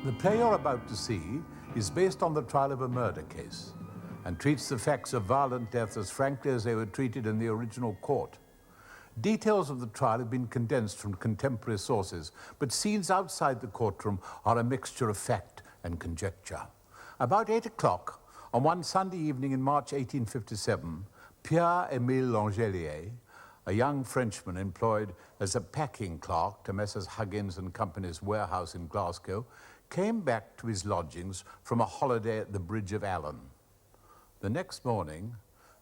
The play you're about to see is based on the trial of a murder case and treats the facts of violent death as frankly as they were treated in the original court. Details of the trial have been condensed from contemporary sources, but scenes outside the courtroom are a mixture of fact and conjecture. About 8 o'clock, on one Sunday evening in March 1857, Pierre-Émile Langelier, a young Frenchman employed as a packing clerk to Messrs. Huggins and Company's warehouse in Glasgow, came back to his lodgings from a holiday at the Bridge of Allen. The next morning,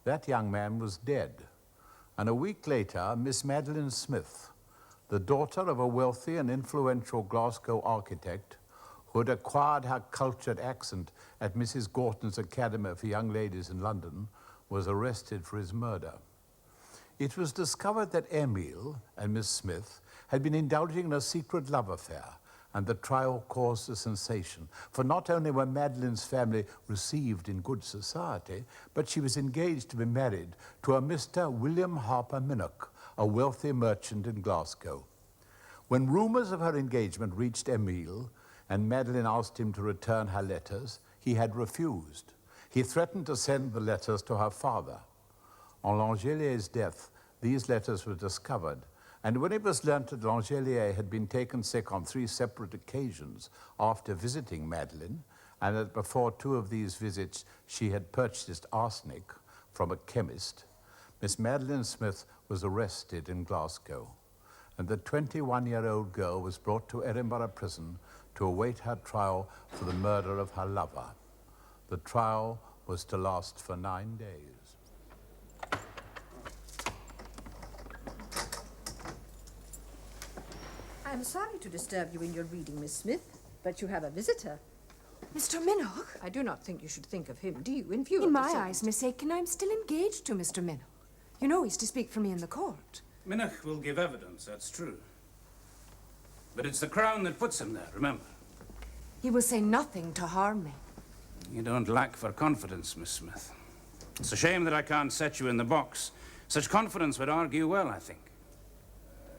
that young man was dead, and a week later, Miss Madeleine Smith, the daughter of a wealthy and influential Glasgow architect who had acquired her cultured accent at Mrs. Gorton's Academy for Young Ladies in London, was arrested for his murder. It was discovered that Emile and Miss Smith had been indulging in a secret love affair, and the trial caused a sensation, for not only were Madeleine's family received in good society, but she was engaged to be married to a Mr. William Harper Minnock, a wealthy merchant in Glasgow. When rumors of her engagement reached Emile, and Madeleine asked him to return her letters, he had refused. He threatened to send the letters to her father. On Langelier's death, these letters were discovered, and when it was learnt that Langelier had been taken sick on 3 separate occasions after visiting Madeleine, and that before 2 of these visits she had purchased arsenic from a chemist, Miss Madeleine Smith was arrested in Glasgow, and the 21-year-old girl was brought to Edinburgh prison to await her trial for the murder of her lover. The trial was to last for 9 days. I'm sorry to disturb you in your reading, Miss Smith, but you have a visitor. Mr. Minnoch? I do not think you should think of him, do you, in view In of my eyes, Miss Aiken, I'm still engaged to Mr. Minnoch. You know he's to speak for me in the court. Minnoch will give evidence, that's true. But it's the Crown that puts him there, remember. He will say nothing to harm me. You don't lack for confidence, Miss Smith. It's a shame that I can't set you in the box. Such confidence would argue well, I think.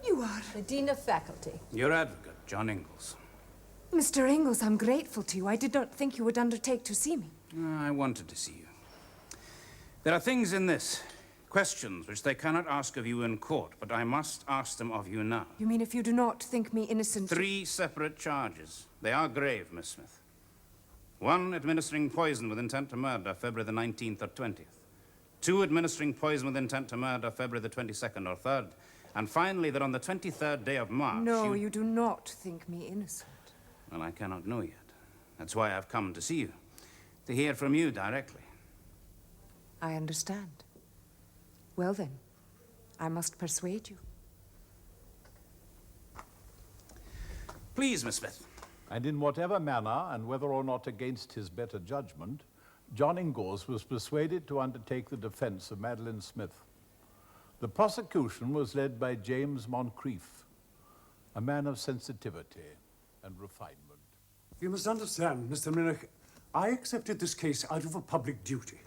You are... the Dean of Faculty. Your advocate, John Ingalls. Mr. Ingalls, I'm grateful to you. I did not think you would undertake to see me. I wanted to see you. There are things in this, questions which they cannot ask of you in court, but I must ask them of you now. You mean if you do not think me innocent? 3 separate charges. They are grave, Miss Smith. 1, administering poison with intent to murder, February the 19th or 20th. 2, administering poison with intent to murder, February the 22nd or 3rd. And finally, that on the 23rd day of March... No, you do not think me innocent. Well, I cannot know yet. That's why I've come to see you, to hear from you directly. I understand. Well then, I must persuade you. Please, Miss Smith. And in whatever manner, and whether or not against his better judgment, John Ingalls was persuaded to undertake the defense of Madeleine Smith. The prosecution was led by James Moncrief, a man of sensitivity and refinement. You must understand, Mr. Minnoch, I accepted this case out of a public duty.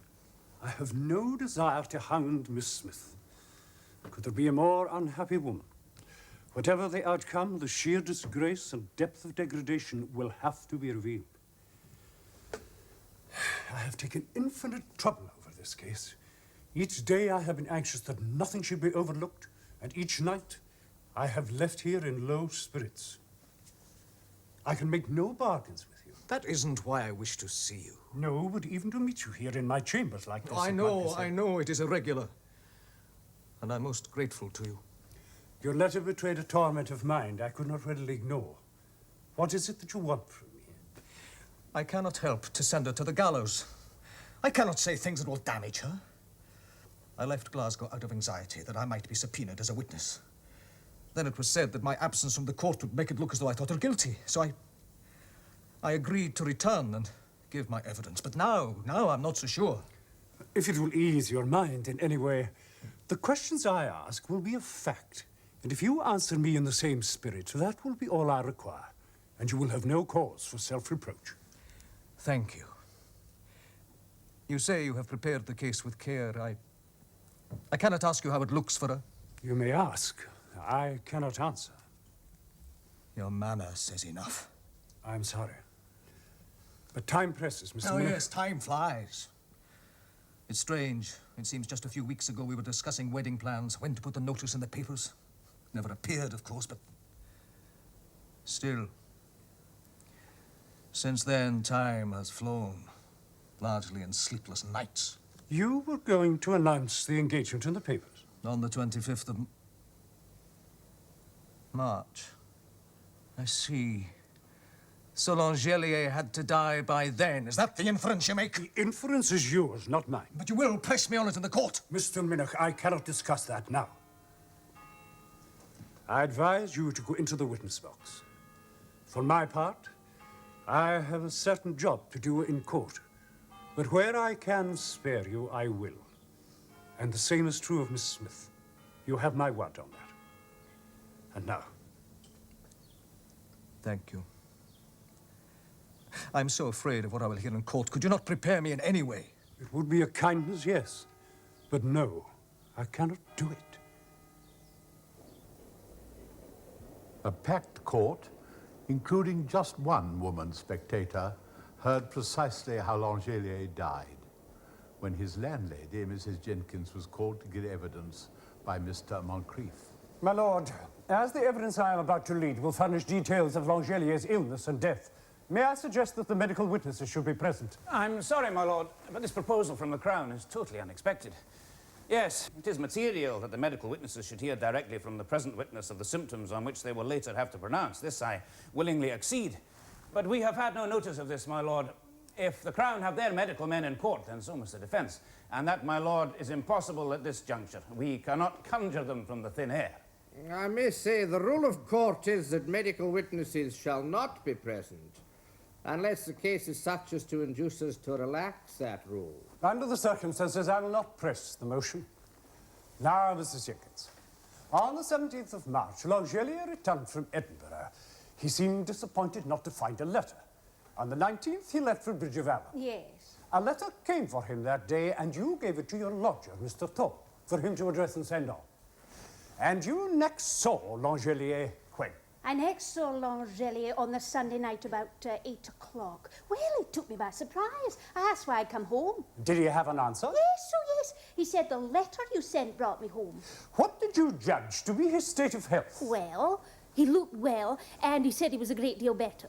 I have no desire to hound Miss Smith. Could there be a more unhappy woman? Whatever the outcome, the sheer disgrace and depth of degradation will have to be revealed. I have taken infinite trouble over this case. Each day I have been anxious that nothing should be overlooked, and each night I have left here in low spirits. I can make no bargains with you. That isn't why I wish to see you. No, but even to meet you here in my chambers like this. I know it is irregular. And I'm most grateful to you. Your letter betrayed a torment of mind I could not readily ignore. What is it that you want from me? I cannot help to send her to the gallows. I cannot say things that will damage her. I left Glasgow out of anxiety that I might be subpoenaed as a witness. Then it was said that my absence from the court would make it look as though I thought her guilty. So I agreed to return and give my evidence. But now I'm not so sure. If it will ease your mind in any way, the questions I ask will be of fact. And if you answer me in the same spirit, that will be all I require. And you will have no cause for self-reproach. Thank you. You say you have prepared the case with care. I cannot ask you how it looks for her. You may ask. I cannot answer. Your manner says enough. I'm sorry. But time presses, Mr. Oh, Miller. yes, time flies. It's strange. It seems just a few weeks ago we were discussing wedding plans, when to put the notice in the papers. Never appeared, of course, but still. Since then, time has flown, largely in sleepless nights. You were going to announce the engagement in the papers? On the 25th of March. I see. So Langelier had to die by then. Is that the inference you make? The inference is yours, not mine. But you will press me on it in the court. Mr. Minnoch, I cannot discuss that now. I advise you to go into the witness box. For my part, I have a certain job to do in court. But where I can spare you, I will. And the same is true of Miss Smith. You have my word on that. And now. Thank you. I'm so afraid of what I will hear in court. Could you not prepare me in any way? It would be a kindness, yes. But no, I cannot do it. A packed court, including just one woman spectator, heard precisely how Langelier died when his landlady, Mrs. Jenkins, was called to give evidence by Mr. Moncrief. My lord, as the evidence I am about to lead will furnish details of Langelier's illness and death, may I suggest that the medical witnesses should be present? I'm sorry, my lord, but this proposal from the Crown is totally unexpected. Yes, it is material that the medical witnesses should hear directly from the present witness of the symptoms on which they will later have to pronounce. This I willingly accede. But we have had no notice of this, my lord. If the Crown have their medical men in court, then so must the defence. And that, my lord, is impossible at this juncture. We cannot conjure them from the thin air. I may say the rule of court is that medical witnesses shall not be present, unless the case is such as to induce us to relax that rule. Under the circumstances, I will not press the motion. Now, Mrs. Jenkins. On the 17th of March, Langelier returned from Edinburgh. He seemed disappointed not to find a letter. On the 19th, he left for Bridge of Allen. Yes. A letter came for him that day, and you gave it to your lodger, Mr. Thorpe, for him to address and send on. And you next saw Langelier when? I next saw Langelier on the Sunday night about 8 o'clock. Well, it took me by surprise. I asked why I'd come home. Did he have an answer? Yes, oh yes. He said the letter you sent brought me home. What did you judge to be his state of health? Well, he looked well, and he said he was a great deal better.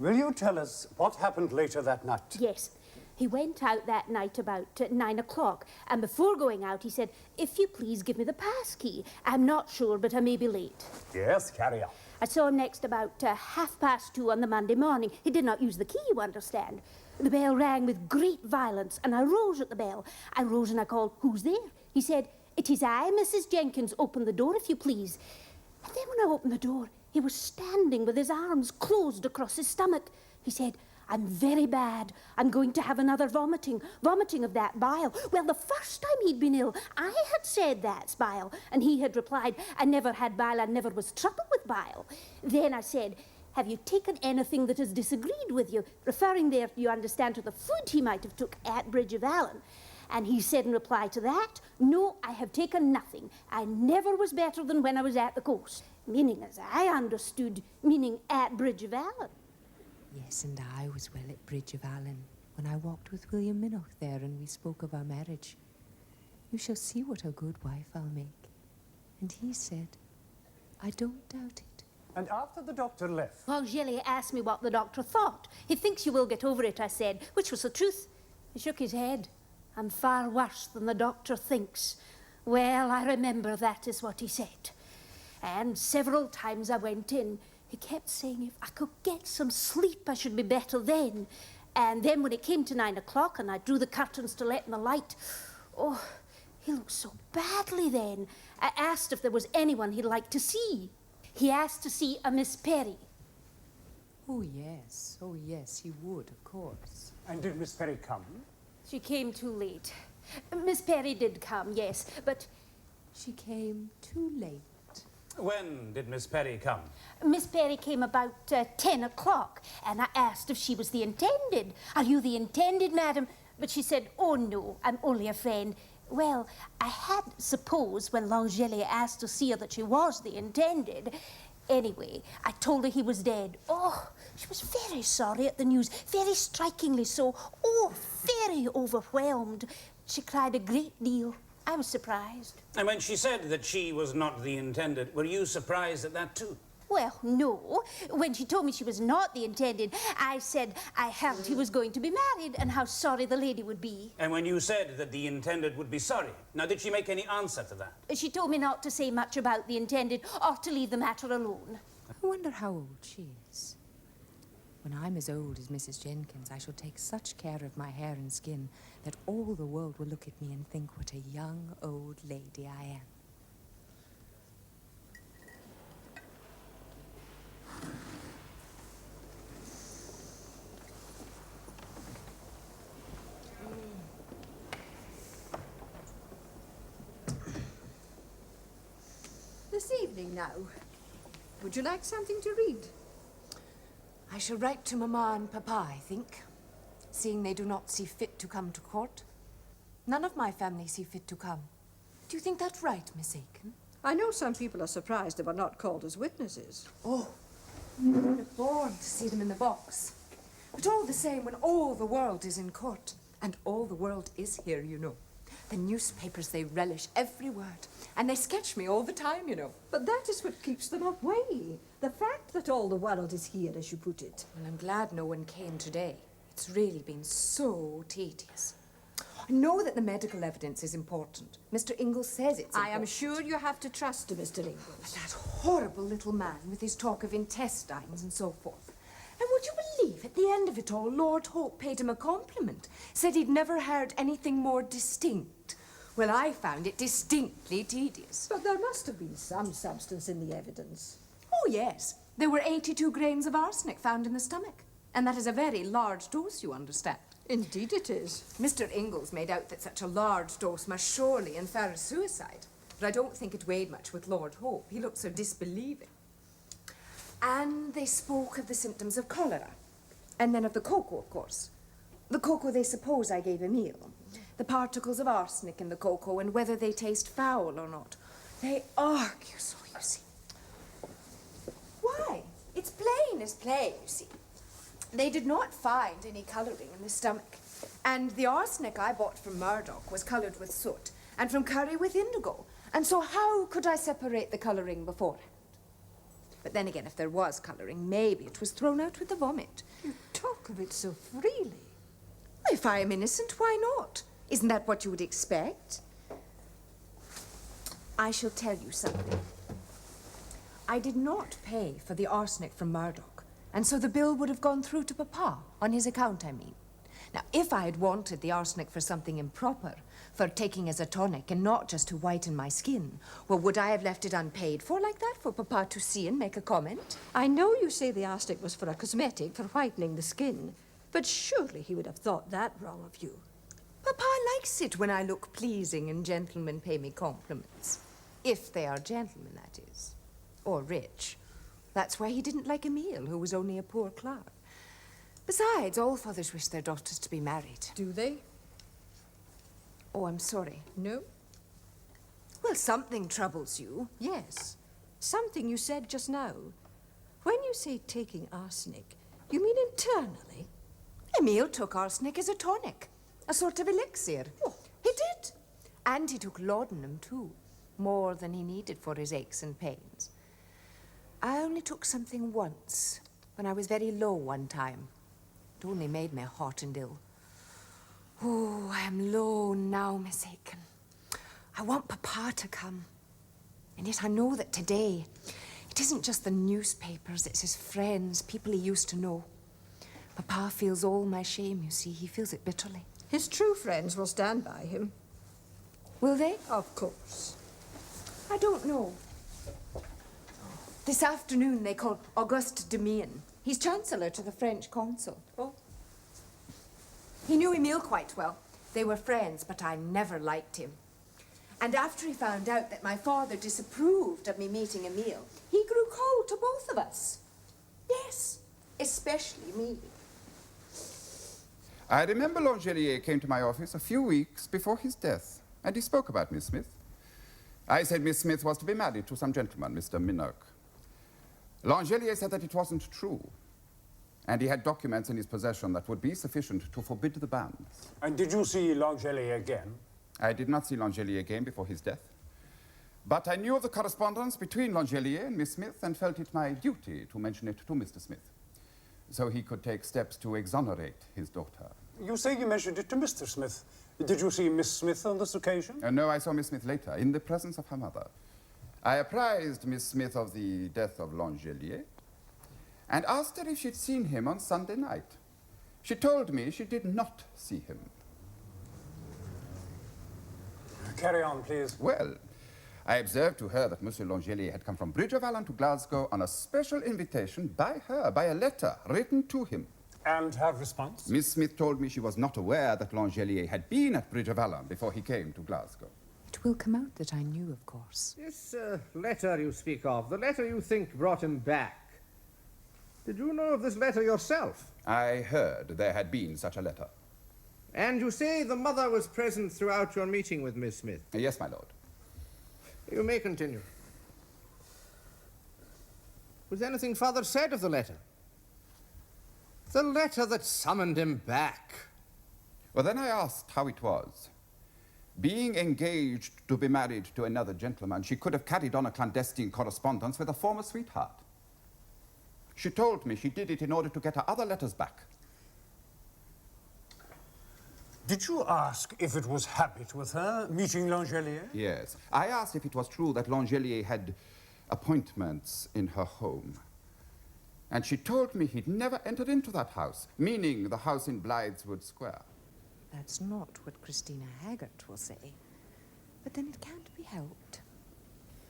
Will you tell us what happened later that night? Yes. He went out that night about 9 o'clock, and before going out he said, "If you please give me the pass key. I'm not sure, but I may be late." Yes, carry on. I saw him next about 2:30 on the Monday morning. He did not use the key, you understand. The bell rang with great violence, and I rose at the bell. I rose and I called, "Who's there?" He said, "It is I, Mrs. Jenkins. Open the door, if you please." And then when I opened the door, he was standing with his arms closed across his stomach. He said, "I'm very bad. I'm going to have another vomiting of that bile." Well, the first time he'd been ill, I had said that's bile, and he had replied, "I never had bile, I never was troubled with bile." Then I said, "Have you taken anything that has disagreed with you?" Referring there, you understand, to the food he might have took at Bridge of Allen. And he said in reply to that, "No, I have taken nothing. I never was better than when I was at the coast." Meaning, as I understood, meaning at Bridge of Allen. Yes, and I was well at Bridge of Allen when I walked with William Minnoch there and we spoke of our marriage. "You shall see what a good wife I'll make." And he said, "I don't doubt it." And after the doctor left? Langelier asked me what the doctor thought. "He thinks you will get over it," I said, which was the truth. He shook his head. "I'm far worse than the doctor thinks." Well, I remember that is what he said. And several times I went in. He kept saying if I could get some sleep, I should be better then. And then when it came to 9 o'clock and I drew the curtains to let in the light, oh, he looked so badly then. I asked if there was anyone he'd like to see. He asked to see a Miss Perry. Oh, yes, he would, of course. And did Miss Perry come? She came too late. Miss Perry did come, yes, but She came too late. When did Miss Perry come? Miss Perry came about 10 o'clock, and I asked if she was the intended. "Are you the intended, madam?" But she said, "Oh, no, I'm only a friend." Well, I had supposed when Langelier asked to see her that she was the intended. Anyway, I told her he was dead. Oh, she was very sorry at the news, very strikingly so. Oh, very overwhelmed. She cried a great deal. I was surprised. And when she said that she was not the intended, were you surprised at that too? Well, no. When she told me she was not the intended, I said I held he was going to be married and how sorry the lady would be. And when you said that the intended would be sorry, now did she make any answer to that? She told me not to say much about the intended or to leave the matter alone. I wonder how old she is. When I'm as old as Mrs. Jenkins, I shall take such care of my hair and skin that all the world will look at me and think what a young old lady I am. This evening now. Would you like something to read? I shall write to Mamma and Papa, I think, seeing they do not see fit to come to court. None of my family see fit to come. Do you think that's right, Miss Aiken? I know some people are surprised they were not called as witnesses. Oh, I would have borne to see them in the box. But all the same, when all the world is in court, and all the world is here, you know, the newspapers, they relish every word, and they sketch me all the time, you know. But that is what keeps them away. The fact that all the world is here, as you put it. Well, I'm glad no one came today. It's really been so tedious. I know that the medical evidence is important. Mr. Ingalls says it's important. I am sure you have to trust Mr. Ingalls. That horrible little man with his talk of intestines and so forth. And would you believe, at the end of it all, Lord Hope paid him a compliment, said he'd never heard anything more distinct. Well, I found it distinctly tedious. But there must have been some substance in the evidence. Oh, yes. There were 82 grains of arsenic found in the stomach. And that is a very large dose, you understand. Indeed it is. Mr. Ingalls made out that such a large dose must surely infer a suicide. But I don't think it weighed much with Lord Hope. He looked so disbelieving. And they spoke of the symptoms of cholera. And then of the cocoa, of course. The cocoa they suppose I gave a meal. The particles of arsenic in the cocoa and whether they taste foul or not. They argue so, you see. Why? It's plain as plain, you see. They did not find any colouring in the stomach. And the arsenic I bought from Murdoch was coloured with soot, and from curry with indigo. And so how could I separate the colouring beforehand? But then again, if there was colouring, maybe it was thrown out with the vomit. You talk of it so freely. If I am innocent, why not? Isn't that what you would expect? I shall tell you something. I did not pay for the arsenic from Murdoch, and so the bill would have gone through to Papa, on his account, I mean. Now, if I had wanted the arsenic for something improper, for taking as a tonic and not just to whiten my skin, well, would I have left it unpaid for like that, for Papa to see and make a comment? I know you say the arsenic was for a cosmetic, for whitening the skin, but surely he would have thought that wrong of you. Papa likes it when I look pleasing and gentlemen pay me compliments. If they are gentlemen, that is. Or rich. That's why he didn't like Emile, who was only a poor clerk. Besides, all fathers wish their daughters to be married. Do they? Oh, I'm sorry. No? Well, something troubles you. Yes. Something you said just now. When you say taking arsenic, you mean internally? Emile took arsenic as a tonic, a sort of elixir. Oh. He did. And he took laudanum, too. More than he needed for his aches and pains. I only took something once, when I was very low one time. It only made me hot and ill. Oh, I am low now, Miss Aiken. I want Papa to come. And yet I know that today, it isn't just the newspapers, it's his friends, people he used to know. Papa feels all my shame, you see. He feels it bitterly. His true friends will stand by him. Will they? Of course. I don't know. This afternoon they called Auguste Demian. He's Chancellor to the French Consul. Oh. He knew Emile quite well. They were friends, but I never liked him. And after he found out that my father disapproved of me meeting Emile, he grew cold to both of us. Yes, especially me. I remember Langelier came to my office a few weeks before his death, and he spoke about Miss Smith. I said Miss Smith was to be married to some gentleman, Mr. Minnock. Langelier said that it wasn't true, and he had documents in his possession that would be sufficient to forbid the bans. And did you see Langelier again? I did not see Langelier again before his death, but I knew of the correspondence between Langelier and Miss Smith and felt it my duty to mention it to Mr. Smith, so he could take steps to exonerate his daughter. You say you mentioned it to Mr. Smith. Did you see Miss Smith on this occasion? No, I saw Miss Smith later, in the presence of her mother. I apprised Miss Smith of the death of Langelier and asked her if she'd seen him on Sunday night. She told me she did not see him. Carry on, please. Well, I observed to her that Monsieur Langelier had come from Bridge of Allen to Glasgow on a special invitation by her, by a letter written to him. And her response? Miss Smith told me she was not aware that Langelier had been at Bridge of Allen before he came to Glasgow. It will come out that I knew, of course. This letter you speak of, the letter you think brought him back, did you know of this letter yourself? I heard there had been such a letter. And you say the mother was present throughout your meeting with Miss Smith? Yes, my lord. You may continue. Was anything further said of the letter? The letter that summoned him back. Well, then I asked how it was. Being engaged to be married to another gentleman, she could have carried on a clandestine correspondence with a former sweetheart. She told me she did it in order to get her other letters back. Did you ask if it was habit with her, meeting Langelier? Yes. I asked if it was true that Langelier had appointments in her home. And she told me he'd never entered into that house, meaning the house in Blytheswood Square. That's not what Christina Haggart will say. But then it can't be helped.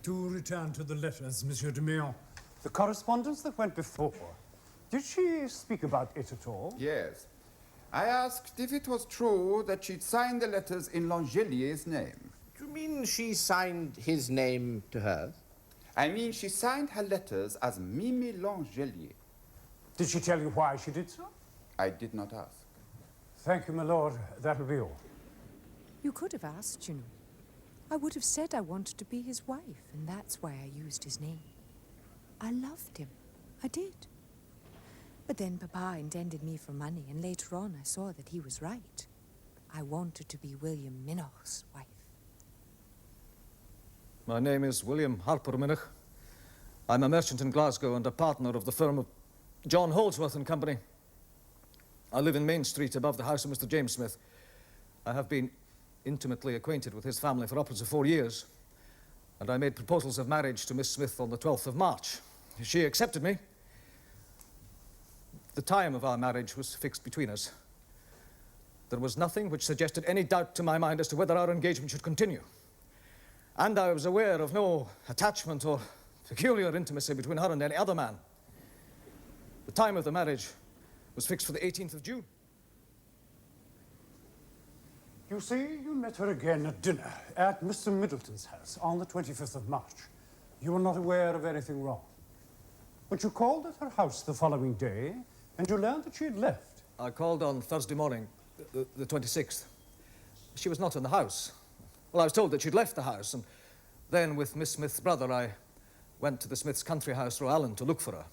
To return to the letters, Monsieur de Méon. The correspondence that went before, did she speak about it at all? Yes. I asked if it was true that she'd signed the letters in Langelier's name. Do you mean she signed his name to hers? I mean, she signed her letters as Mimi Langelier. Did she tell you why she did so? I did not ask. Thank you, my lord. That'll be all. You could have asked, you know. I would have said I wanted to be his wife, and that's why I used his name. I loved him. I did. But then Papa intended me for money, and later on I saw that he was right. I wanted to be William Minoch's wife. My name is William Harper Minoch. I'm a merchant in Glasgow and a partner of the firm of John Holdsworth and Company. I live in Main Street above the house of Mr. James Smith. I have been intimately acquainted with his family for upwards of 4 years, and I made proposals of marriage to Miss Smith on the 12th of March. She accepted me. The time of our marriage was fixed between us. There was nothing which suggested any doubt to my mind as to whether our engagement should continue. And I was aware of no attachment or peculiar intimacy between her and any other man. The time of the marriage was fixed for the 18th of June. You say you met her again at dinner at Mr. Middleton's house on the 25th of March. You were not aware of anything wrong. But you called at her house the following day, and you learned that she had left. I called on Thursday morning, the 26th. She was not in the house. Well, I was told that she'd left the house, and then with Miss Smith's brother, I went to the Smith's country house, Roallen, to look for her.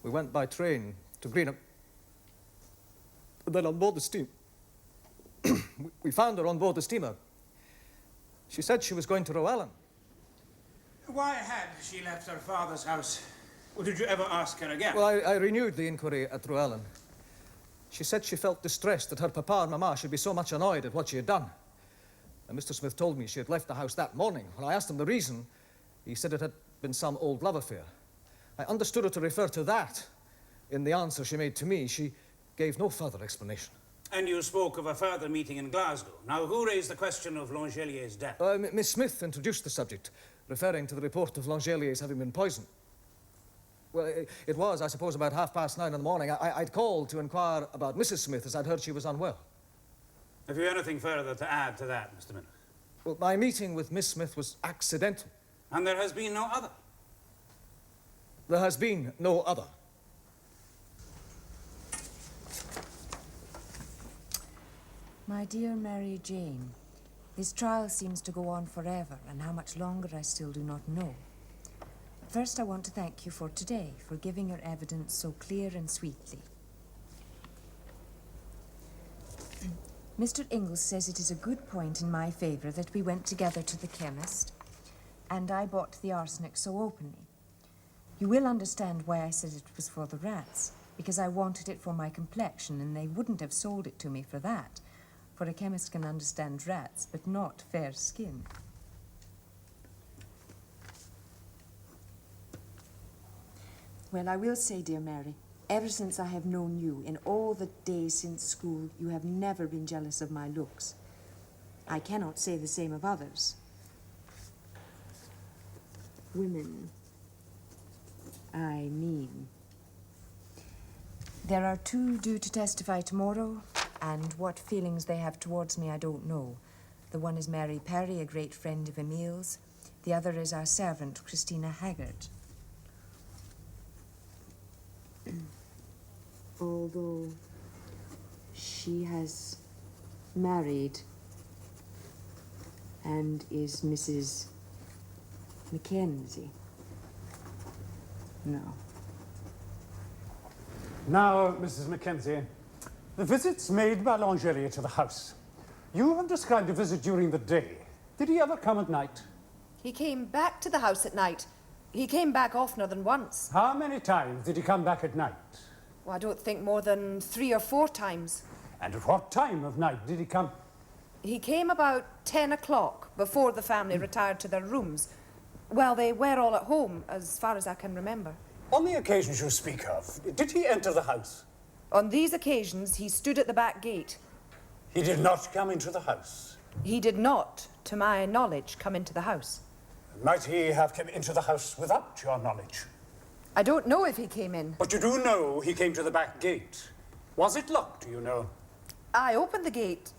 We went by train to Greenham, and then on board the steamer. We found her on board the steamer. She said she was going to Roallen. Why had she left her father's house? Or did you ever ask her again? Well, I renewed the inquiry at Roallen. She said she felt distressed that her papa and mamma should be so much annoyed at what she had done. And Mr. Smith told me she had left the house that morning. When I asked him the reason, he said it had been some old love affair. I understood her to refer to that. In the answer she made to me, she gave no further explanation. And you spoke of a further meeting in Glasgow. Now, who raised the question of Langelier's death? Miss Smith introduced the subject, referring to the report of Langelier's having been poisoned. Well, it was, I suppose, about 9:30 in the morning. I'd called to inquire about Mrs. Smith, as I'd heard she was unwell. Have you anything further to add to that, Mr. Minoch? Well, my meeting with Miss Smith was accidental. And there has been no other? There has been no other. My dear Mary Jane, this trial seems to go on forever, and how much longer I still do not know. First, I want to thank you for today, for giving your evidence so clear and sweetly. Mr. Ingalls says it is a good point in my favour that we went together to the chemist, and I bought the arsenic so openly. You will understand why I said it was for the rats, because I wanted it for my complexion, and they wouldn't have sold it to me for that, for a chemist can understand rats, but not fair skin. Well, I will say, dear Mary, ever since I have known you, in all the days since school, you have never been jealous of my looks. I cannot say the same of others. Women, I mean. There are two due to testify tomorrow, and what feelings they have towards me I don't know. The one is Mary Perry, a great friend of Emile's. The other is our servant, Christina Haggard. Although she has married and is Mrs. Mackenzie. No. Now, Mrs. Mackenzie, the visits made by Langelier to the house. You have described a visit during the day. Did he ever come at night? He came back to the house at night. He came back oftener than once. How many times did he come back at night? Well, I don't think more than 3 or 4 times. And at what time of night did he come? He came about 10 o'clock, before the family retired to their rooms. Well, they were all at home, as far as I can remember. On the occasions you speak of, did he enter the house? On these occasions, he stood at the back gate. He did not come into the house? He did not, to my knowledge, come into the house. Might he have come into the house without your knowledge? I don't know if he came in. But you do know he came to the back gate. Was it locked, do you know? I opened the gate.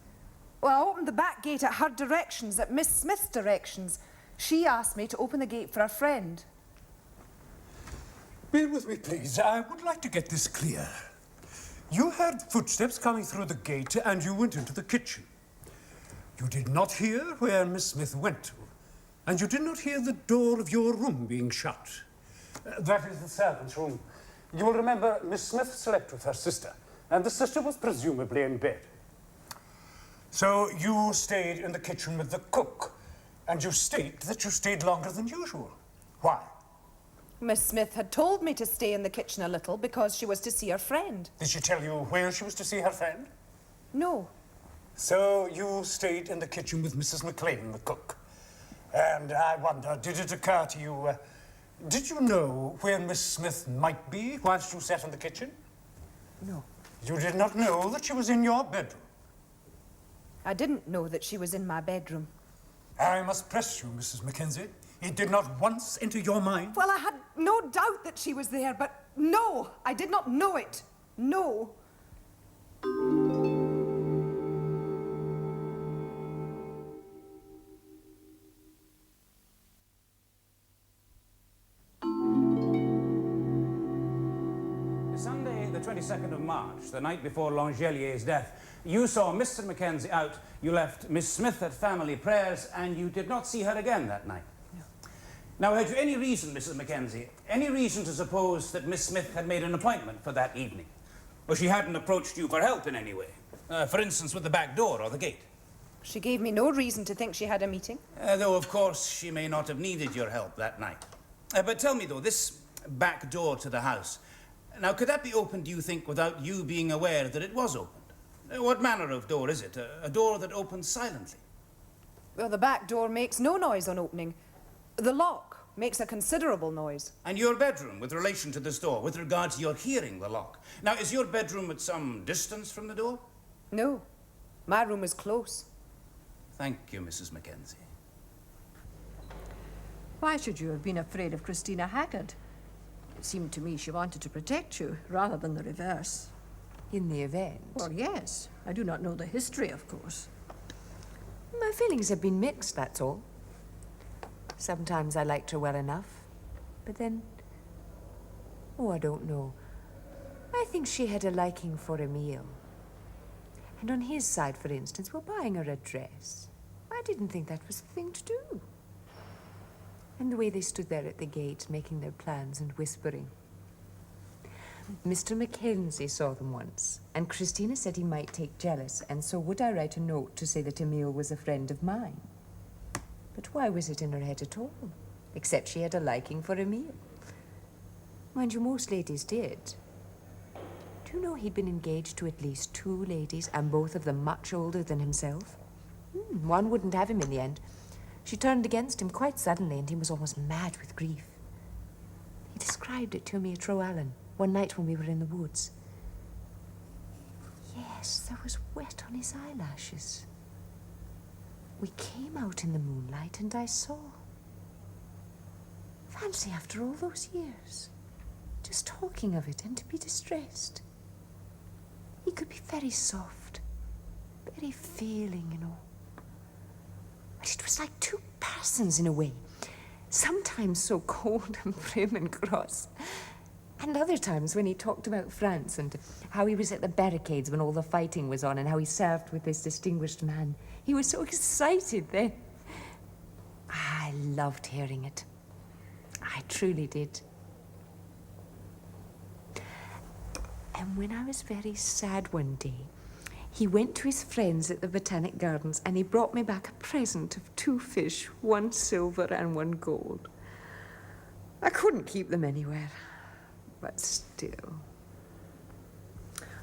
Well, I opened the back gate at her directions, at Miss Smith's directions. She asked me to open the gate for a friend. Bear with me, please. I would like to get this clear. You heard footsteps coming through the gate and you went into the kitchen. You did not hear where Miss Smith went to, and you did not hear the door of your room being shut. That is the servants' room. You will remember Miss Smith slept with her sister, and the sister was presumably in bed. So you stayed in the kitchen with the cook, and you state that you stayed longer than usual. Why? Miss Smith had told me to stay in the kitchen a little because she was to see her friend. Did she tell you where she was to see her friend? No. So you stayed in the kitchen with Mrs. McLean, the cook. And I wonder, did it occur to you, did you know where Miss Smith might be whilst you sat in the kitchen? No. You did not know that she was in your bedroom? I didn't know that she was in my bedroom. I must press you, Mrs. Mackenzie. It did not once enter your mind? Well, I had no doubt that she was there, but no, I did not know it. No. Sunday, the 22nd of March, the night before Langelier's death, you saw Mr. Mackenzie out, you left Miss Smith at family prayers, and you did not see her again that night. No. Now, had you any reason, Mrs. Mackenzie, any reason to suppose that Miss Smith had made an appointment for that evening? Or she hadn't approached you for help in any way? For instance, with the back door or the gate? She gave me no reason to think she had a meeting. Though, of course, she may not have needed your help that night. But tell me, though, this back door to the house, now, could that be opened, do you think, without you being aware that it was opened? What manner of door is it? A door that opens silently? Well, the back door makes no noise on opening. The lock makes a considerable noise. And your bedroom, with relation to this door, with regard to your hearing the lock. Now, is your bedroom at some distance from the door? No. My room is close. Thank you, Mrs. Mackenzie. Why should you have been afraid of Christina Haggard? It seemed to me she wanted to protect you, rather than the reverse. In the event? Well, yes. I do not know the history, of course. My feelings have been mixed, that's all. Sometimes I liked her well enough, but then... Oh, I don't know. I think she had a liking for Emile. And on his side, for instance, we're buying her a dress. I didn't think that was the thing to do. And the way they stood there at the gate, making their plans and whispering. Mr. Mackenzie saw them once, and Christina said he might take jealous, and so would I write a note to say that Emile was a friend of mine. But why was it in her head at all? Except she had a liking for Emile. Mind you, most ladies did. Do you know he'd been engaged to at least 2 ladies, and both of them much older than himself? One wouldn't have him in the end. She turned against him quite suddenly, and he was almost mad with grief. He described it to me at Rowan one night when we were in the woods. Yes, there was wet on his eyelashes. We came out in the moonlight, and I saw. Fancy, after all those years, just talking of it and to be distressed. He could be very soft, very feeling, you know. But it was like 2 persons in a way. Sometimes so cold and prim and cross. And other times when he talked about France and how he was at the barricades when all the fighting was on and how he served with this distinguished man. He was so excited then. I loved hearing it. I truly did. And when I was very sad one day, he went to his friends at the Botanic Gardens and he brought me back a present of 2 fish, 1 silver and 1 gold. I couldn't keep them anywhere, but still.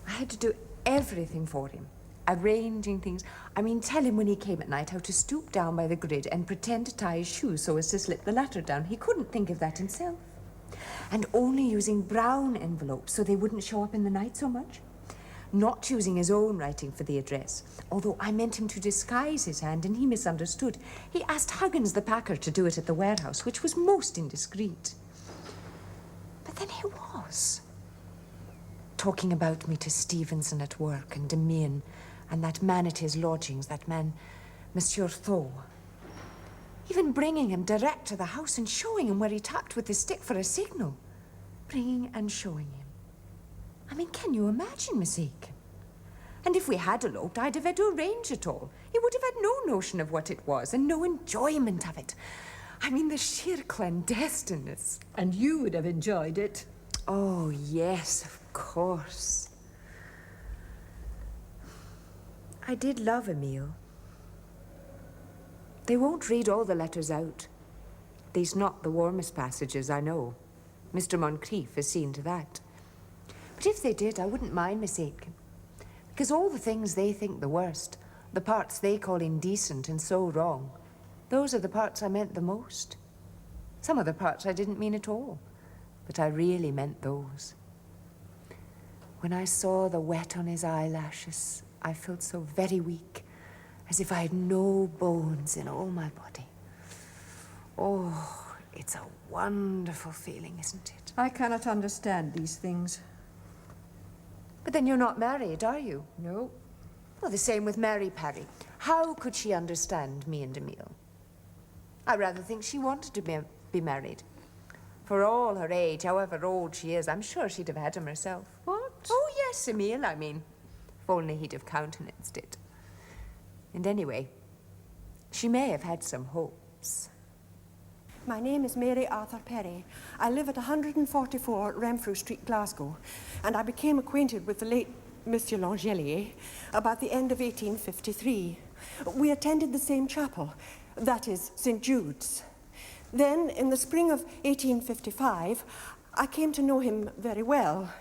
I had to do everything for him, arranging things. I mean, tell him when he came at night how to stoop down by the grid and pretend to tie his shoes so as to slip the latter down. He couldn't think of that himself. And only using brown envelopes so they wouldn't show up in the night so much. Not using his own writing for the address, although I meant him to disguise his hand and he misunderstood. He asked Huggins the packer to do it at the warehouse, which was most indiscreet. But then he was talking about me to Stevenson at work and Demian and that man at his lodgings, that man, Monsieur Thaw. Even bringing him direct to the house and showing him where he tapped with his stick for a signal. Bringing and showing him. I mean, can you imagine, Miss Aiken? And if we had eloped, I'd have had to arrange it all. He would have had no notion of what it was and no enjoyment of it. I mean, the sheer clandestineness. And you would have enjoyed it. Oh, yes, of course. I did love Emile. They won't read all the letters out. These not the warmest passages, I know. Mr. Moncrief has seen to that. But if they did, I wouldn't mind, Miss Aitken. Because all the things they think the worst, the parts they call indecent and so wrong, those are the parts I meant the most. Some of the parts I didn't mean at all, but I really meant those. When I saw the wet on his eyelashes, I felt so very weak, as if I had no bones in all my body. Oh, it's a wonderful feeling, isn't it? I cannot understand these things. But then you're not married, are you? No. Well, the same with Mary Parry. How could she understand me and Emile? I rather think she wanted to be married. For all her age, however old she is, I'm sure she'd have had him herself. What? Oh, yes, Emile, I mean. If only he'd have countenanced it. And anyway, she may have had some hopes. My name is Mary Arthur Perry. I live at 144 Renfrew Street, Glasgow, and I became acquainted with the late Monsieur Langelier about the end of 1853. We attended the same chapel, that is, St. Jude's. Then, in the spring of 1855, I came to know him very well,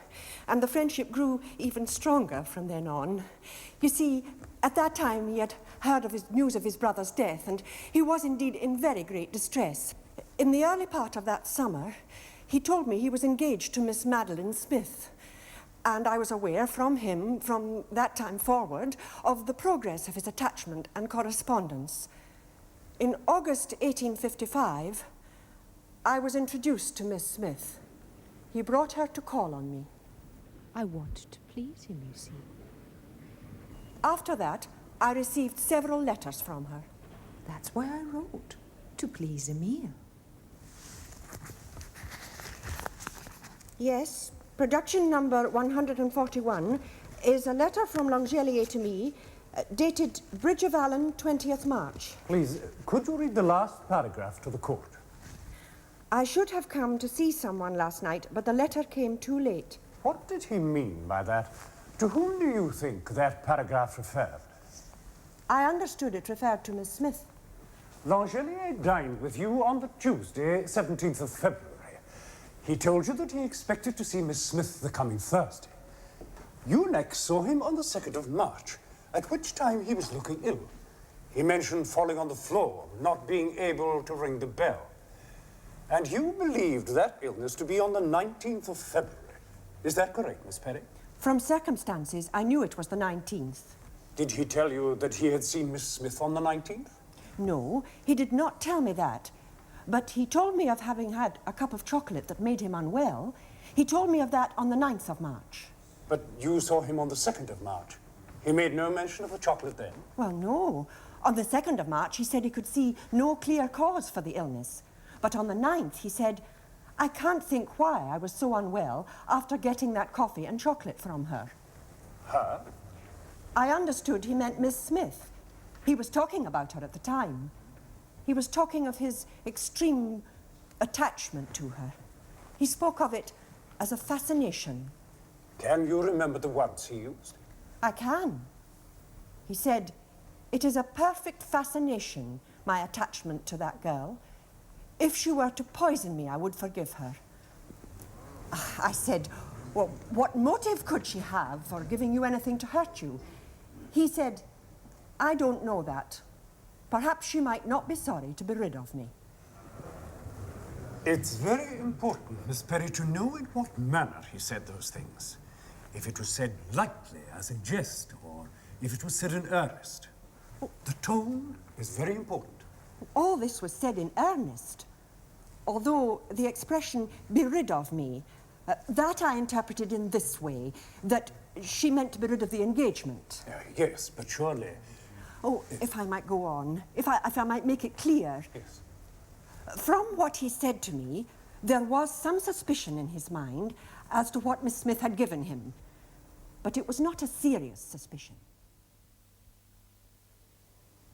and the friendship grew even stronger from then on. You see, at that time he had heard of news of his brother's death, and he was indeed in very great distress. In the early part of that summer, he told me he was engaged to Miss Madeleine Smith, and I was aware from him, from that time forward, of the progress of his attachment and correspondence. In August 1855, I was introduced to Miss Smith. He brought her to call on me. I wanted to please him, you see. After that, I received several letters from her. That's why I wrote, to please Emile. Yes, production number 141 is a letter from Langelier to me, dated Bridge of Allen, 20th March. Please, could you read the last paragraph to the court? I should have come to see someone last night, but the letter came too late. What did he mean by that? To whom do you think that paragraph referred? I understood it referred to Miss Smith. Langelier dined with you on the Tuesday, 17th of February. He told you that he expected to see Miss Smith the coming Thursday. You next saw him on the 2nd of March, at which time he was looking ill. He mentioned falling on the floor, not being able to ring the bell. And you believed that illness to be on the 19th of February. Is that correct, Miss Perry? From circumstances, I knew it was the 19th. Did he tell you that he had seen Miss Smith on the 19th? No, he did not tell me that. But he told me of having had a cup of chocolate that made him unwell. He told me of that on the 9th of March. But you saw him on the 2nd of March. He made no mention of the chocolate then? Well, no. On the 2nd of March, he said he could see no clear cause for the illness. But on the 9th, he said, I can't think why I was so unwell after getting that coffee and chocolate from her. Her? I understood he meant Miss Smith. He was talking about her at the time. He was talking of his extreme attachment to her. He spoke of it as a fascination. Can you remember the words he used? I can. He said, it is a perfect fascination, my attachment to that girl. If she were to poison me, I would forgive her. I said, well, what motive could she have for giving you anything to hurt you? He said, I don't know that. Perhaps she might not be sorry to be rid of me. It's very important, Miss Perry, to know in what manner he said those things. If it was said lightly, as a jest, or if it was said in earnest. The tone is very important. All this was said in earnest. Although the expression, be rid of me, that I interpreted in this way, that she meant to be rid of the engagement. Yes, but surely... Oh, if I might go on, if I might make it clear. Yes. From what he said to me, there was some suspicion in his mind as to what Miss Smith had given him. But it was not a serious suspicion.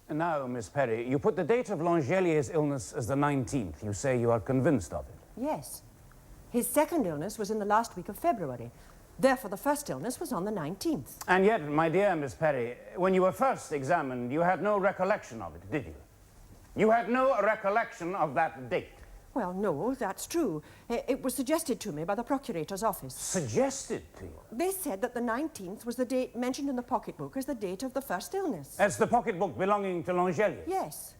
Now, Miss Perry, you put the date of Langelier's illness as the 19th. You say you are convinced of it. Yes. His second illness was in the last week of February. Therefore, the first illness was on the 19th. And yet, my dear Miss Perry, when you were first examined, you had no recollection of it, did you? You had no recollection of that date. Well, no, that's true. It was suggested to me by the Procurator's office. Suggested to you? They said that the 19th was the date mentioned in the pocketbook as the date of the first illness. That's the pocketbook belonging to Langelier? Yes.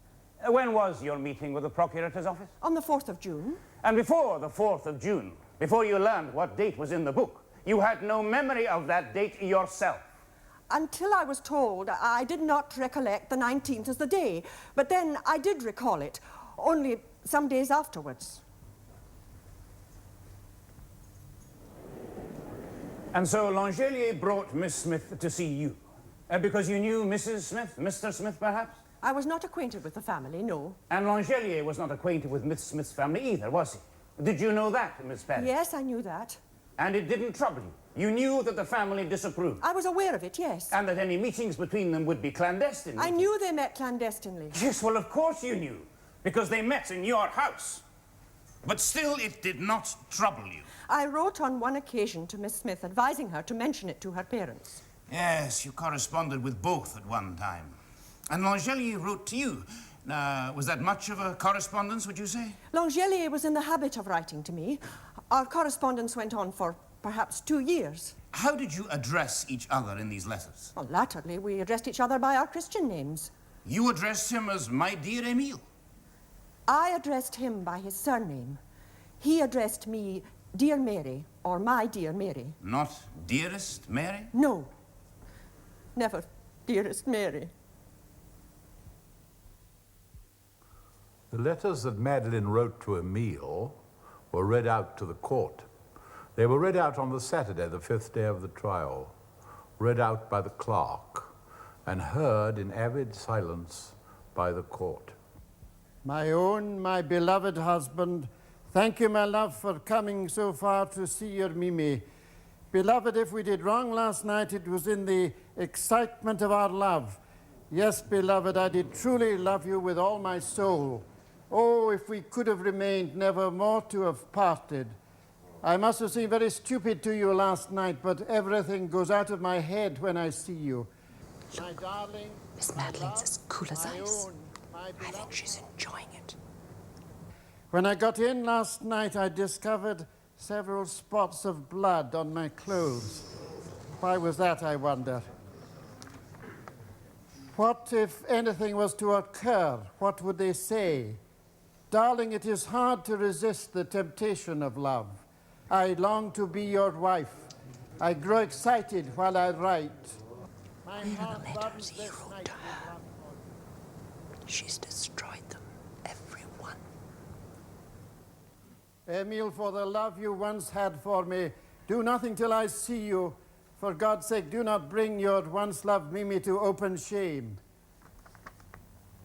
When was your meeting with the Procurator's office? On the 4th of June. And before the 4th of June, before you learned what date was in the book, you had no memory of that date yourself? Until I was told, I did not recollect the 19th as the day. But then I did recall it, only some days afterwards. And so Langelier brought Miss Smith to see you? Because you knew Mrs. Smith, Mr. Smith, perhaps? I was not acquainted with the family, no. And Langelier was not acquainted with Miss Smith's family either, was he? Did you know that, Miss Perry? Yes, I knew that. And it didn't trouble you? You knew that the family disapproved? I was aware of it, yes. And that any meetings between them would be clandestine? I knew they met clandestinely. Yes, well, of course you knew, because they met in your house. But still, it did not trouble you. I wrote on one occasion to Miss Smith, advising her to mention it to her parents. Yes, you corresponded with both at one time. And Langelier wrote to you. Now, was that much of a correspondence, would you say? Langelier was in the habit of writing to me. Our correspondence went on for perhaps 2 years. How did you address each other in these letters? Well, latterly, we addressed each other by our Christian names. You addressed him as my dear Emile? I addressed him by his surname. He addressed me Dear Mary, or My Dear Mary. Not Dearest Mary? No. Never Dearest Mary. The letters that Madeleine wrote to Emile were read out to the court. They were read out on the Saturday, the 5th day of the trial, read out by the clerk, and heard in avid silence by the court. My own, my beloved husband, thank you, my love, for coming so far to see your Mimi. Beloved, if we did wrong last night, it was in the excitement of our love. Yes, beloved, I did truly love you with all my soul. Oh, if we could have remained, never more to have parted. I must have seemed very stupid to you last night, but everything goes out of my head when I see you. My darling, Miss Madeleine's as cool as my ice. own, my I think beloved. she's enjoying it. When I got in last night, I discovered several spots of blood on my clothes. Why was that, I wonder? What if anything was to occur? What would they say? Darling, it is hard to resist the temptation of love. I long to be your wife. I grow excited while I write. My Where are heart the letters burns he this wrote night to with her? love. She's destroyed them, every one. Emile, for the love you once had for me, do nothing till I see you. For God's sake, do not bring your once loved Mimi to open shame.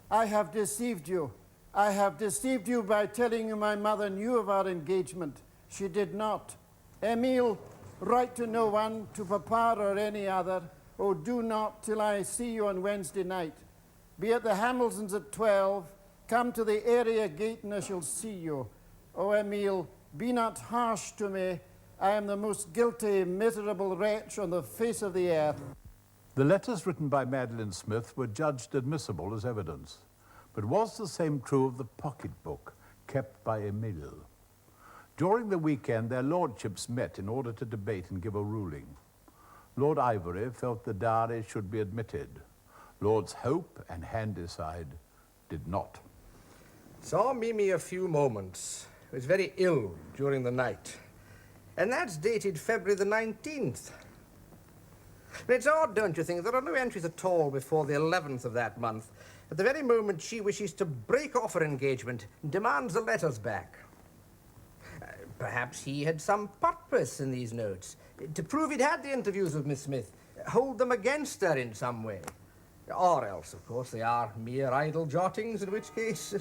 I have deceived you. I have deceived you by telling you my mother knew of our engagement. She did not. Emile, write to no one, to Papa or any other. Oh, do not till I see you on Wednesday night. Be at the Hamiltons at 12. Come to the area gate and I shall see you. Oh, Emile, be not harsh to me. I am the most guilty, miserable wretch on the face of the earth. The letters written by Madeleine Smith were judged admissible as evidence. But was the same true of the pocketbook kept by Emile? During the weekend, their lordships met in order to debate and give a ruling. Lord Ivory felt the diary should be admitted. Lords Hope and Handyside did not. Saw Mimi a few moments. Was very ill during the night. And that's dated February the 19th. But it's odd, don't you think? There are no entries at all before the 11th of that month. At the very moment she wishes to break off her engagement and demands the letters back. Perhaps he had some purpose in these notes. To prove he'd had the interviews with Miss Smith. Hold them against her in some way. Or else, of course, they are mere idle jottings, in which case...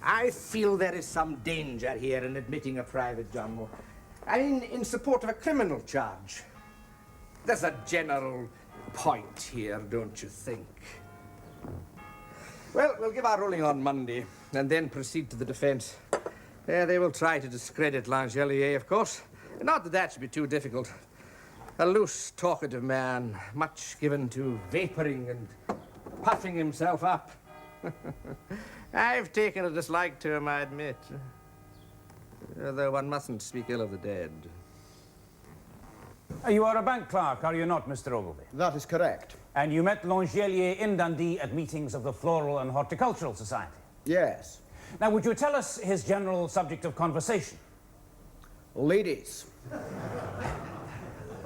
I feel there is some danger here in admitting a private journal. I mean, in support of a criminal charge. There's a general point here, don't you think? Well, we'll give our ruling on Monday, and then proceed to the defense. They will try to discredit Langelier, of course. Not that that should be too difficult. A loose, talkative man, much given to vaporing and puffing himself up. I've taken a dislike to him, I admit. Though one mustn't speak ill of the dead. You are a bank clerk, are you not, Mr. Ogilvy? That is correct. And you met Langelier in Dundee at meetings of the Floral and Horticultural Society? Yes. Now, would you tell us his general subject of conversation? Ladies.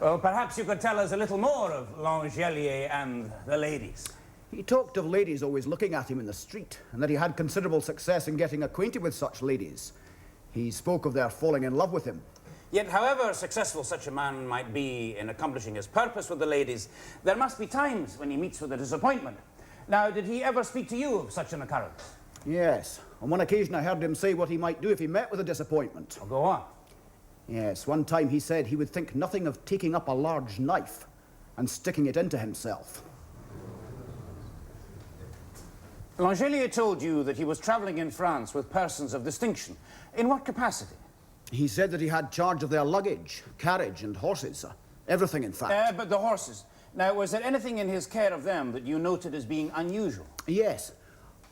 Well, perhaps you could tell us a little more of Langelier and the ladies. He talked of ladies always looking at him in the street, and that he had considerable success in getting acquainted with such ladies. He spoke of their falling in love with him. Yet, however successful such a man might be in accomplishing his purpose with the ladies, there must be times when he meets with a disappointment. Now, did he ever speak to you of such an occurrence? Yes. On one occasion I heard him say what he might do if he met with a disappointment. Oh, go on. Yes, one time he said he would think nothing of taking up a large knife and sticking it into himself. Langelier told you that he was traveling in France with persons of distinction. In what capacity? He said that he had charge of their luggage, carriage and horses. Everything, in fact. But the horses. Now, was there anything in his care of them that you noted as being unusual? Yes.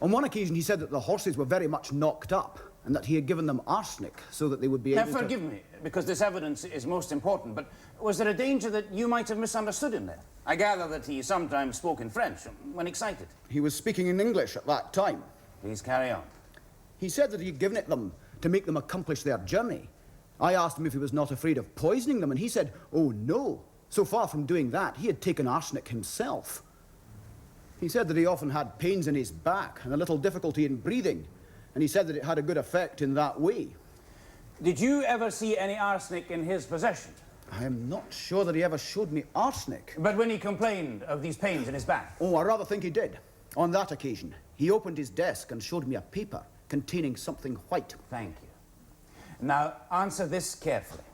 On one occasion he said that the horses were very much knocked up and that he had given them arsenic so that they would be able to... Now, forgive me, because this evidence is most important, but was there a danger that you might have misunderstood him there? I gather that he sometimes spoke in French when excited. He was speaking in English at that time. Please carry on. He said that he'd given it them to make them accomplish their journey. I asked him if he was not afraid of poisoning them, and he said, oh, no. So far from doing that, he had taken arsenic himself. He said that he often had pains in his back and a little difficulty in breathing, and he said that it had a good effect in that way. Did you ever see any arsenic in his possession? I am not sure that he ever showed me arsenic. But when he complained of these pains in his back? Oh, I rather think he did. On that occasion, he opened his desk and showed me a paper containing something white. Thank you. Now, answer this carefully.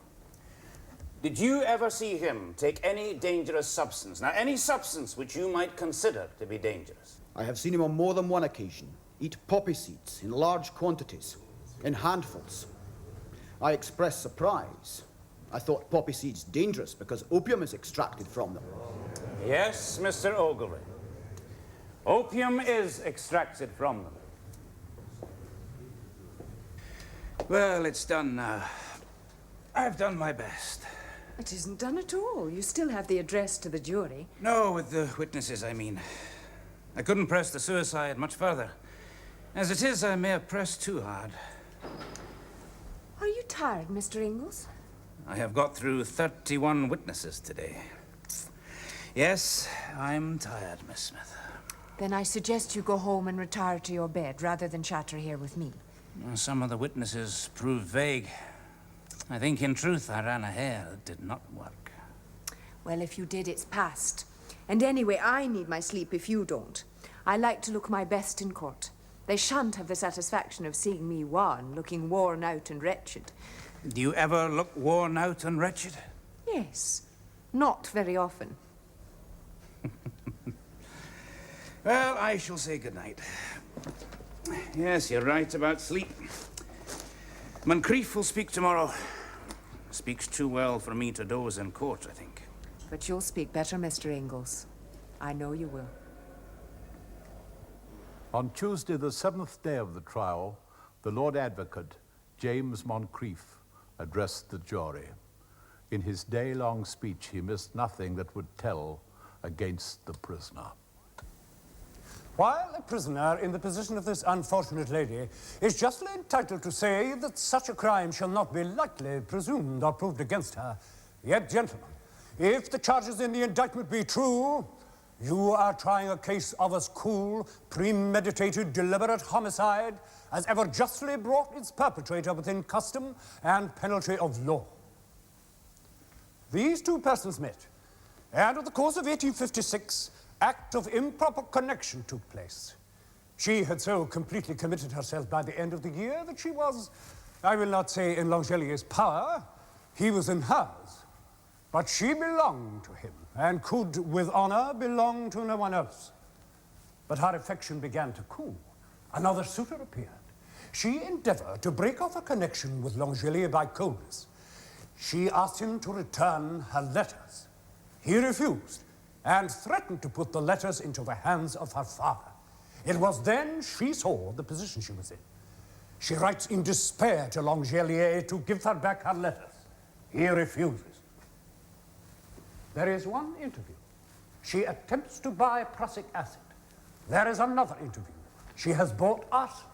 Did you ever see him take any dangerous substance? Now, any substance which you might consider to be dangerous? I have seen him on more than one occasion. eat poppy seeds in large quantities, in handfuls. I expressed surprise. I thought poppy seeds dangerous because opium is extracted from them. Yes, Mr. Ogilvy. Opium is extracted from them. Well, it's done now. I've done my best. It isn't done at all. You still have the address to the jury. No, with the witnesses, I mean. I couldn't press the suicide much further. As it is, I may have pressed too hard. Are you tired, Mr. Ingalls? I have got through 31 witnesses today. Yes, I'm tired, Miss Smith. Then I suggest you go home and retire to your bed rather than chatter here with me. Some of the witnesses proved vague. I think, in truth, I ran a hare that did not work. Well, if you did, it's past. And anyway, I need my sleep if you don't. I like to look my best in court. They shan't have the satisfaction of seeing me looking worn out and wretched. Do you ever look worn out and wretched? Yes, not very often. Well, I shall say good night. Yes, you're right about sleep. Moncrief will speak tomorrow. Speaks too well for me to doze in court, I think. But you'll speak better, Mr. Ingalls. I know you will. On Tuesday, the 7th day of the trial, the Lord Advocate, James Moncrief, addressed the jury. In his day-long speech, he missed nothing that would tell against the prisoner. While a prisoner in the position of this unfortunate lady is justly entitled to say that such a crime shall not be lightly presumed or proved against her, yet, gentlemen, if the charges in the indictment be true, you are trying a case of as cool, premeditated, deliberate homicide as ever justly brought its perpetrator within custom and penalty of law. These two persons met, and in the course of 1856, act of improper connection took place. She had so completely committed herself by the end of the year that she was, I will not say in Longelier's power, he was in hers, but she belonged to him and could, with honor, belong to no one else. But her affection began to cool. Another suitor appeared. She endeavored to break off a connection with Longelier by coldness. She asked him to return her letters. He refused, and threatened to put the letters into the hands of her father. It was then she saw the position she was in. She writes in despair to Longelier to give her back her letters. He refuses. There is one interview. She attempts to buy prussic acid. There is another interview. She has bought arsenic.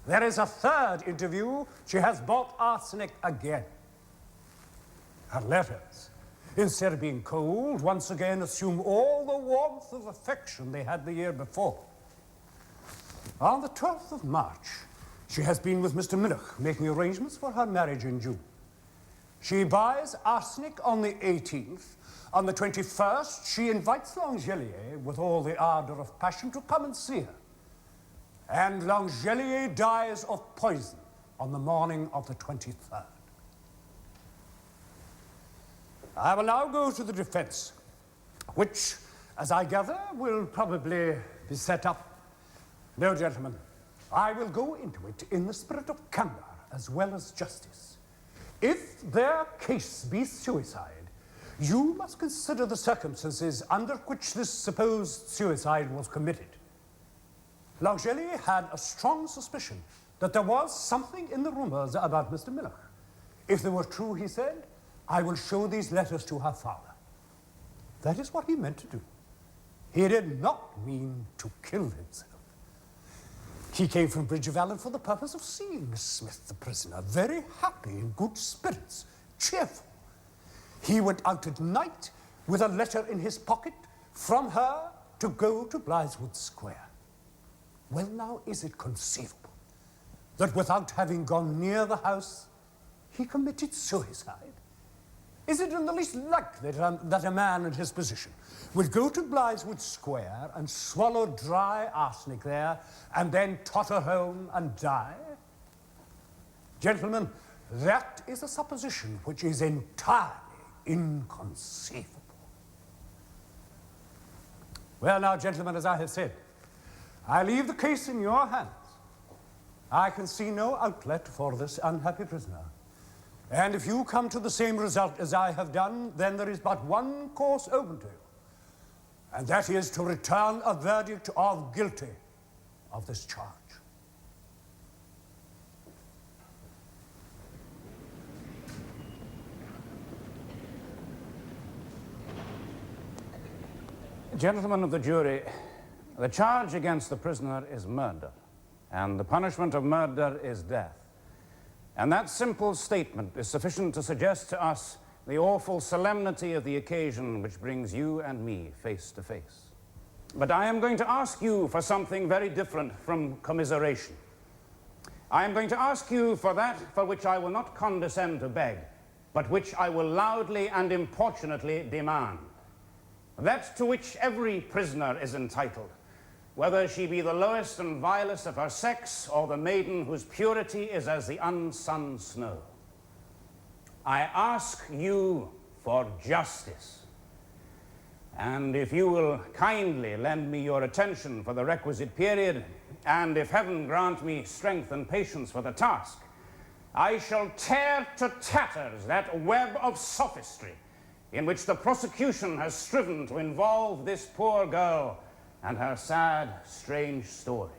There is a third interview. She has bought arsenic again. Her letters, instead of being cold, once again assume all the warmth of affection they had the year before. On the 12th of March, she has been with Mr. McCulloch, making arrangements for her marriage in June. She buys arsenic on the 18th. On the 21st, she invites Longelier, with all the ardor of passion, to come and see her. And Longelier dies of poison on the morning of the 23rd. I will now go to the defense, which, as I gather, will probably be set up. No, gentlemen, I will go into it in the spirit of candor as well as justice. If their case be suicide, you must consider the circumstances under which this supposed suicide was committed. Longelier had a strong suspicion that there was something in the rumors about Mr. McCulloch. If they were true, he said, I will show these letters to her father. That is what he meant to do. He did not mean to kill himself. He came from Bridge of Allen for the purpose of seeing Miss Smith, the prisoner, very happy, in good spirits, cheerful. He went out at night with a letter in his pocket from her to go to Blythewood Square. Well, now, is it conceivable that without having gone near the house, he committed suicide? Is it in the least likely that a man in his position would go to Blythewood Square and swallow dry arsenic there and then totter home and die? Gentlemen, that is a supposition which is entirely inconceivable. Well, now, gentlemen, as I have said, I leave the case in your hands. I can see no outlet for this unhappy prisoner. And if you come to the same result as I have done, then there is but one course open to you. And that is to return a verdict of guilty of this charge. Gentlemen of the jury, the charge against the prisoner is murder, and the punishment of murder is death. And that simple statement is sufficient to suggest to us the awful solemnity of the occasion which brings you and me face to face. But I am going to ask you for something very different from commiseration. I am going to ask you for that for which I will not condescend to beg, but which I will loudly and importunately demand. That to which every prisoner is entitled, whether she be the lowest and vilest of her sex, or the maiden whose purity is as the unsunned snow. I ask you for justice. And if you will kindly lend me your attention for the requisite period, and if heaven grant me strength and patience for the task, I shall tear to tatters that web of sophistry in which the prosecution has striven to involve this poor girl and her sad, strange story.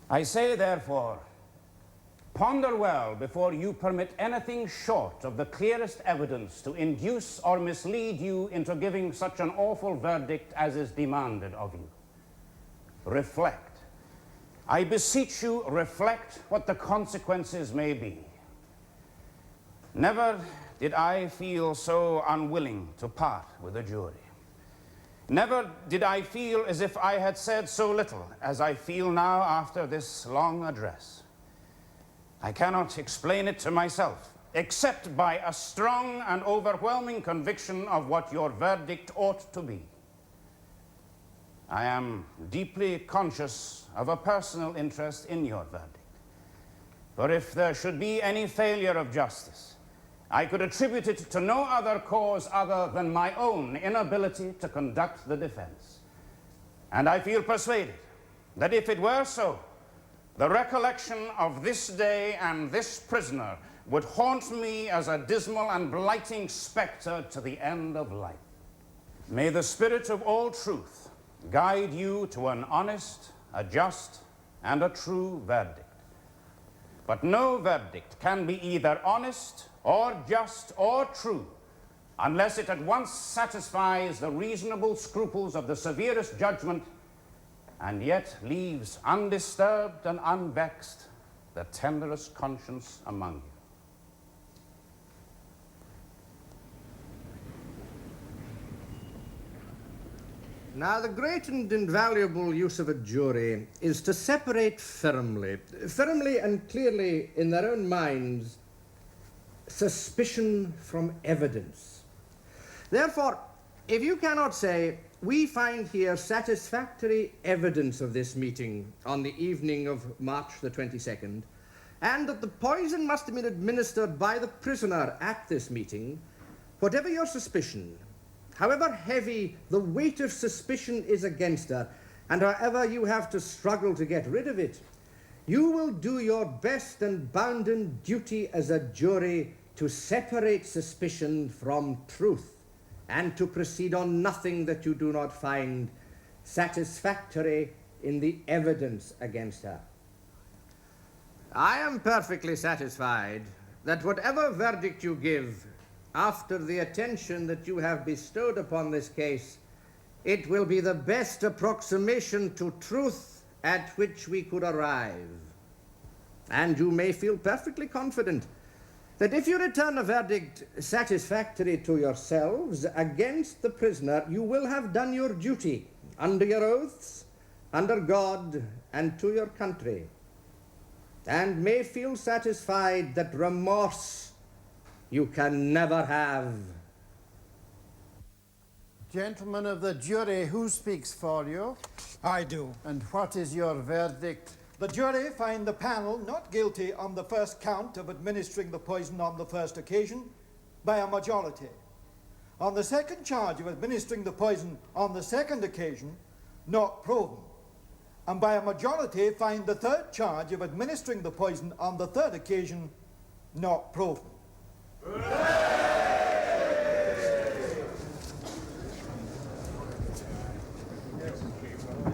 I say, therefore, ponder well before you permit anything short of the clearest evidence to induce or mislead you into giving such an awful verdict as is demanded of you. Reflect. I beseech you, reflect what the consequences may be. Never did I feel so unwilling to part with a jury. Never did I feel as if I had said so little as I feel now after this long address. I cannot explain it to myself, except by a strong and overwhelming conviction of what your verdict ought to be. I am deeply conscious of a personal interest in your verdict. For if there should be any failure of justice, I could attribute it to no other cause other than my own inability to conduct the defense. And I feel persuaded that if it were so, the recollection of this day and this prisoner would haunt me as a dismal and blighting spectre to the end of life. May the Spirit of all truth guide you to an honest, a just, and a true verdict. But no verdict can be either honest or just or true unless it at once satisfies the reasonable scruples of the severest judgment and yet leaves undisturbed and unvexed the tenderest conscience among you. Now, the great and invaluable use of a jury is to separate firmly and clearly in their own minds, suspicion from evidence. Therefore, if you cannot say, we find here satisfactory evidence of this meeting on the evening of March the 22nd, and that the poison must have been administered by the prisoner at this meeting, whatever your suspicion, however heavy the weight of suspicion is against her, and however you have to struggle to get rid of it, you will do your best and bounden duty as a jury to separate suspicion from truth, and to proceed on nothing that you do not find satisfactory in the evidence against her. I am perfectly satisfied that whatever verdict you give after the attention that you have bestowed upon this case, it will be the best approximation to truth at which we could arrive. And you may feel perfectly confident that if you return a verdict satisfactory to yourselves against the prisoner, you will have done your duty under your oaths, under God, and to your country, and may feel satisfied that remorse you can never have. Gentlemen of the jury, who speaks for you? I do. And what is your verdict? The jury find the panel not guilty on the first count of administering the poison on the first occasion by a majority. On the second charge of administering the poison on the second occasion, not proven, and by a majority find the third charge of administering the poison on the third occasion not proven.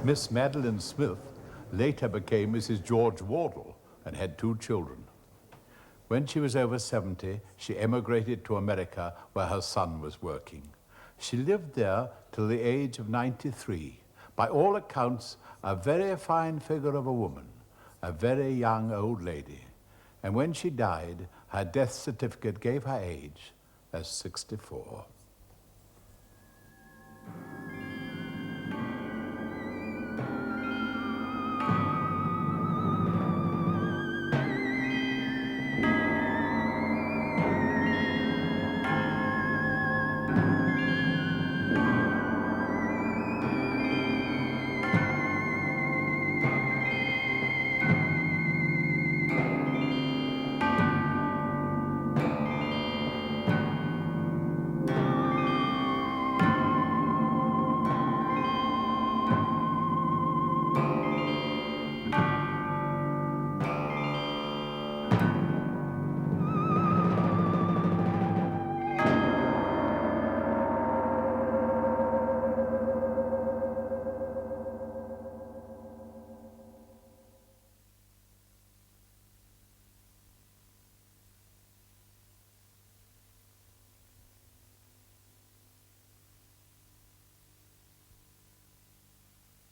Miss Madeleine Smith later became Mrs. George Wardle and had 2 children. When she was over 70, she emigrated to America where her son was working. She lived there till the age of 93. By all accounts, a very fine figure of a woman, a very young old lady. And when she died, her death certificate gave her age as 64.